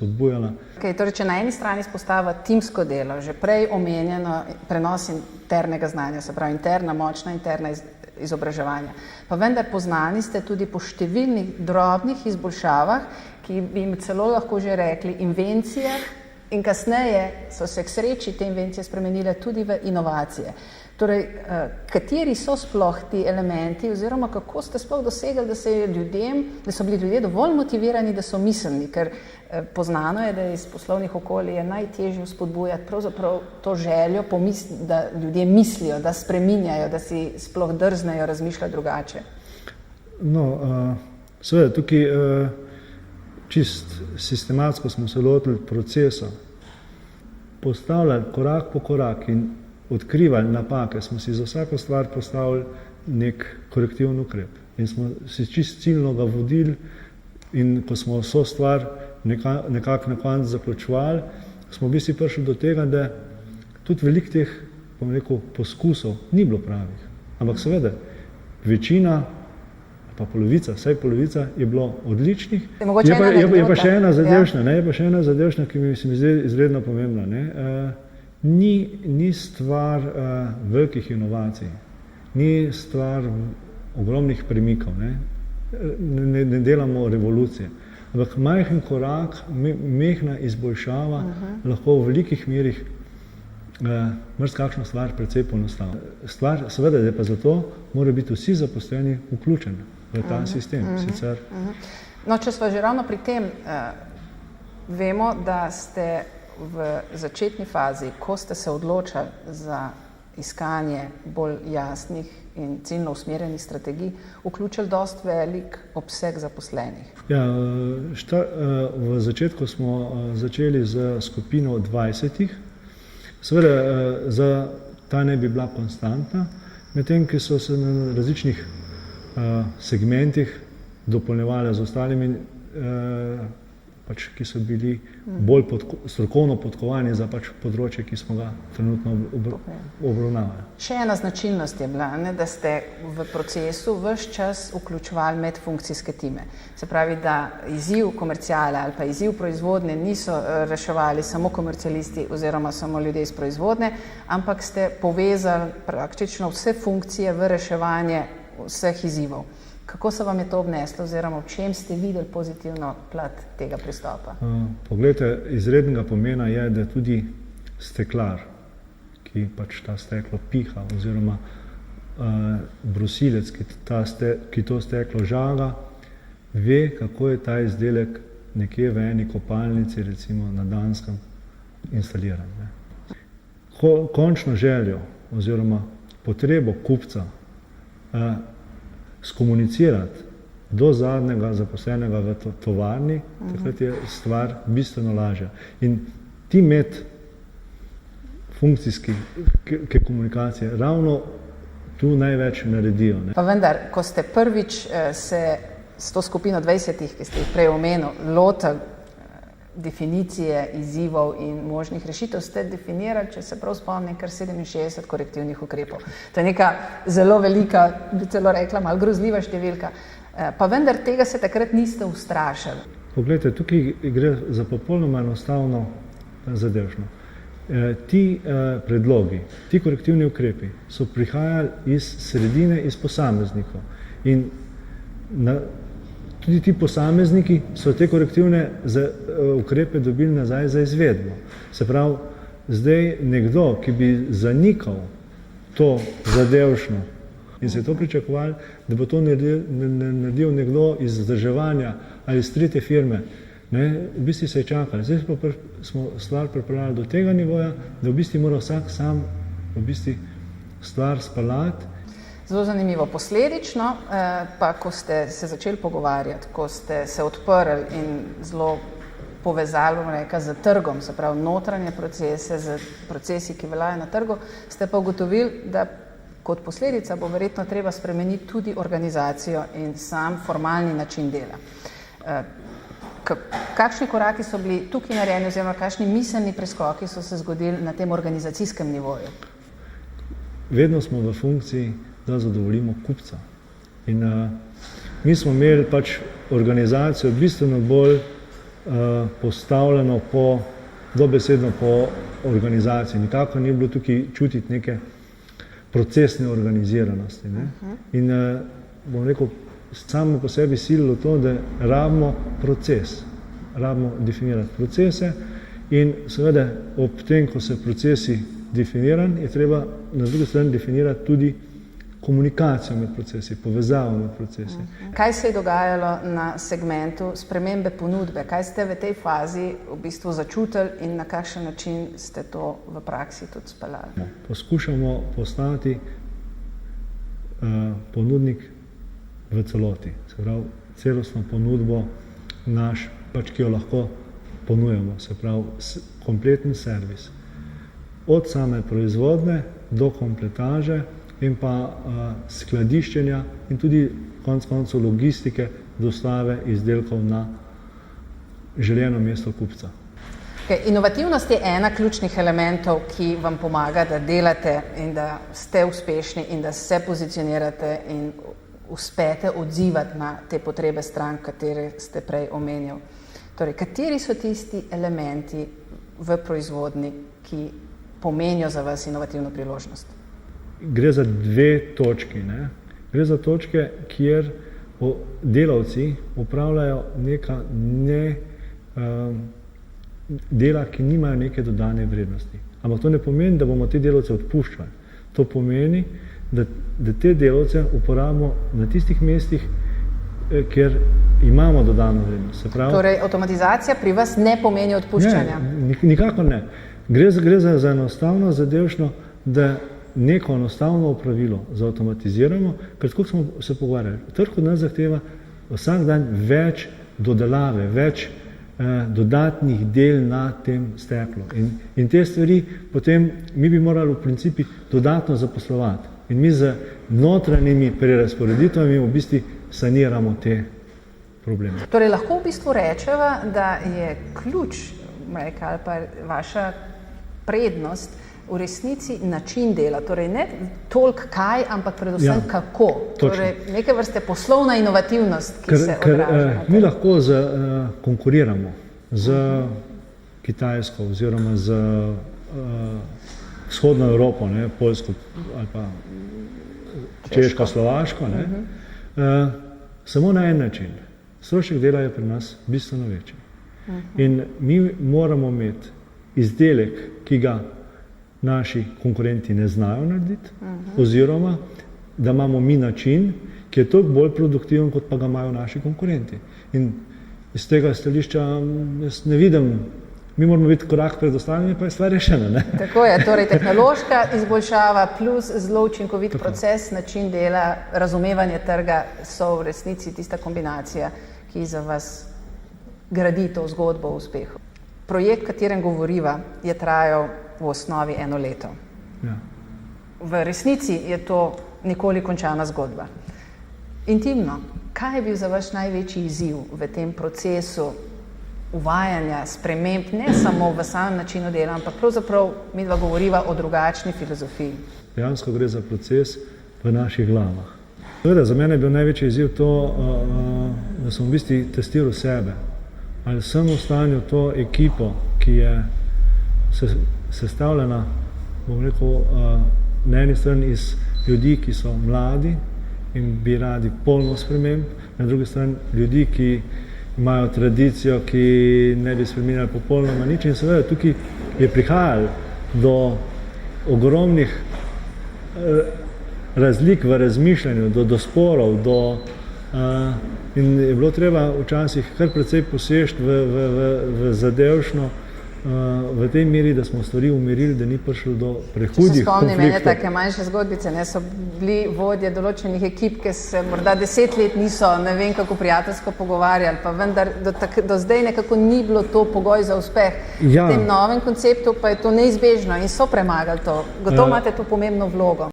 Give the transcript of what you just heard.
spodbujala. Okay, torej, če na eni strani izpostava timsko delo, že prej omenjeno prenos internega znanja, se pravi interna, močna interna izobraževanja, pa vendar poznani ste tudi po številnih drobnih izboljšavah, ki bi jim celo lahko že rekli invencijah, in kasneje so se k sreči te invencije spremenile tudi v inovacije. Torej, kateri so sploh ti elementi oziroma kako ste sploh dosegli, da so bili ljudje dovolj motivirani, da so miselni, ker poznano je, da iz poslovnih okolij je najtežje spodbujati pravzaprav to željo, da ljudje mislijo, da spreminjajo, da si sploh drznejo razmišljati drugače. No, seveda, tukaj čist sistematsko smo se lotili procesa, postavljali korak po korak in odkrivali napake, smo si za vsako stvar postavili nek korektivni ukrep in smo si čist ciljno ga vodili in ko smo vso stvar nekako na koncu zaključovali, smo v bistvu prišli do tega, da tudi veliko teh, bom rekel, poskusov ni bilo pravih. Ampak seveda, večina, pa polovica, vsaj polovica je bilo odličnih. Je pa še ena zadevšna, ki mi se mi zdi izredno pomembna. Ni stvar velikih inovacij, ni stvar ogromnih premikov, ne delamo revolucije. Ampak majhen korak, mehna izboljšava lahko v velikih merih marsikakšno stvar precej poenostavi. Stvar, seveda, da pa zato morajo biti vsi zaposleni vključeni v ta sistem. Sicer... No, če smo že ravno pri tem, vemo, da ste v začetni fazi, ko ste se odločali za iskanje bolj jasnih in ciljno usmerjenih strategij, vključili dosti velik obseg zaposlenih. Ja, v začetku smo začeli z skupino 20. Seveda, ta ne bi bila konstantna, medtem ko so se na različnih segmentih dopolnjevali z ostalimi, ki so bili bolj strokovno podkovani za področje, ki smo ga trenutno obravnavali. Še ena značilnost je bila, da ste v procesu ves čas vključevali medfunkcijske time. Se pravi, da izziv komerciale ali pa izziv proizvodnje niso reševali samo komercialisti oziroma samo ljudje iz proizvodnje, ampak ste povezali praktično vse funkcije v reševanje vseh izzivov. Kako se vam je to obneslo oziroma v čem ste videli pozitivno plat tega pristopa? Poglejte, izrednega pomena je, da tudi steklar, ki ta steklo piha oziroma brusilec, ki to steklo žaga, ve, kako je ta izdelek nekje v eni kopalnici, recimo na Danskem, instaliran. Končno željo oziroma potrebo kupca skomunicirati do zadnjega zaposlenega v tovarni, takrat je stvar bistveno lažja. In ti medfunkcijske komunikacije ravno tu največ naredijo. Pa vendar, ko ste prvič se s to skupino 20, ki ste jih prej omenili, lotili definicije izzivov in možnih rešitev, ste definirali, če se prav spomnim, kar 67 korektivnih ukrepov. To je neka zelo velika, bi celo rekla, malo grozljiva številka. Pa vendar tega se takrat niste ustrašili. Poglejte, tukaj gre za popolnoma enostavno zadevšno. Ti predlogi, ti korektivni ukrepi so prihajali iz sredine, iz posameznikov. In tudi ti posamezniki so te korektivne ukrepe dobili nazaj za izvedbo. Se pravi, zdaj nekdo, ki bi zanikal to zadevšno in se je to pričakovali, da bo to naredil nekdo iz vzdrževanja ali iz tretje firme, v bistvu se je čakali. Zdaj pa smo stvar pripeljali do tega nivoja, da v bistvu mora vsak sam stvar speljati. Zelo zanimivo. Posledično, pa ko ste se začeli pogovarjati, ko ste se odprli in zelo povezali, bom rekla, z trgom, se pravi notranje procese, z procesi, ki veljajo na trgu, ste pa ugotovili, da kot posledica bo verjetno treba spremeniti tudi organizacijo in sam formalni način dela. Kakšni koraki so bili tukaj narejeni oziroma kakšni miselni preskoki so se zgodili na tem organizacijskem nivoju? Vedno smo v funkciji, da zadovoljimo kupca. In mi smo imeli organizacijo bistveno bolj postavljeno dobesedno po organizaciji. Nikako ni bilo tukaj čutiti neke procesne organiziranosti. Ne? In bom rekel, samo po sebi sililo to, da rabimo proces, rabimo definirati procese in seveda ob tem, ko se procesi definiran, je treba na drugi strani definirati tudi komunikacijo med procesi, povezavo med procesi. Kaj se je dogajalo na segmentu spremembe ponudbe? Kaj ste v tej fazi v bistvu začutili in na kakšen način ste to v praksi tudi speljali? Poskušamo postati ponudnik v celoti, se pravi celostno ponudbo naš, ki jo lahko ponujamo, se pravi kompleten servis. Od same proizvodne do kompletaže in pa skladiščenja in tudi konec koncev logistike dostave izdelkov na želeno mesto kupca. Inovativnost je ena ključnih elementov, ki vam pomaga, da delate in da ste uspešni in da se pozicionirate in uspete odzivati na te potrebe strank, katere ste prej omenjali. Torej, kateri so tisti elementi v proizvodnji, ki pomenijo za vas inovativno priložnost? Gre za dve točki. Ne? Gre za točke, kjer delavci upravljajo neka dela, ki nimajo neke dodane vrednosti. Ampak to ne pomeni, da bomo te delavce odpuščali. To pomeni, da te delavce uporabimo na tistih mestih, kjer imamo dodano vrednost. Se pravi, torej, avtomatizacija pri vas ne pomeni odpuščanja? Ne, nikakor ne. Gre za enostavno zadevšno, da neko enostavno opravilo zautomatiziramo, ker tako smo se pogovarjali. Trg od nas zahteva vsak dan več dodelave, več dodatnih del na tem steklu. In te stvari potem mi bi morali v principi dodatno zaposlovati. In mi z notranjimi prerazporeditvami v bistvu saniramo te probleme. Torej, lahko v bistvu rečeva, da je ključ, ali pa vaša prednost v resnici način dela. Torej, ne toliko kaj, ampak predvsem kako. Torej, neke vrste poslovna inovativnost, ki se odraža. Mi lahko konkuriramo z Kitajsko oziroma z vzhodno Evropo, ne, Poljsko ali pa Češko, Slovaško, ne, samo na en način. Strošek dela je pri nas bistveno večji. In mi moramo imeti izdelek, ki ga naši konkurenti ne znajo narediti, oziroma da imamo mi način, ki je toliko bolj produktiven, kot pa ga imajo naši konkurenti. In iz tega stališča jaz ne vidim, mi moramo biti korak pred ostalimi, pa je stvar rešena. Ne? Tako je, torej tehnološka izboljšava plus zelo učinkovit proces, način dela, razumevanje trga so v resnici tista kombinacija, ki za vas gradi to zgodbo o uspehu. Projekt, o katerem govoriva, je trajal v osnovi 1 leto. Ja. V resnici je to nikoli končana zgodba. Intimno, kaj je bil za vaš največji izziv v tem procesu uvajanja sprememb, ne samo v samem načinu dela, ampak pravzaprav midva govoriva o drugačni filozofiji? Dejansko gre za proces v naših glavah. Seveda, za mene je bil največji izziv to, da sem v bistvu testiral sebe. Ali sem v stanju to ekipo, ki je sestavljena, bom rekel, na eni strani iz ljudi, ki so mladi in bi radi polno sprememb, na drugi strani ljudi, ki imajo tradicijo, ki ne bi spremenjali popolnoma nič. In seveda tukaj je prihajalo do ogromnih razlik v razmišljanju, do sporov, in je bilo treba včasih kar precej posežiti v zadevšno v tej meri, da smo stvari umirili, da ni prišlo do prehudih konfliktov. Če se spomnim ene take manjše zgodbice, so bili vodje določenih ekip, ki se morda 10 let niso ne vem kako prijateljsko pogovarjali, pa vendar do zdaj nekako ni bilo to pogoj za uspeh. Ja. V tem novem konceptu pa je to neizbežno in so premagali to. Gotovo imate tu pomembno vlogo.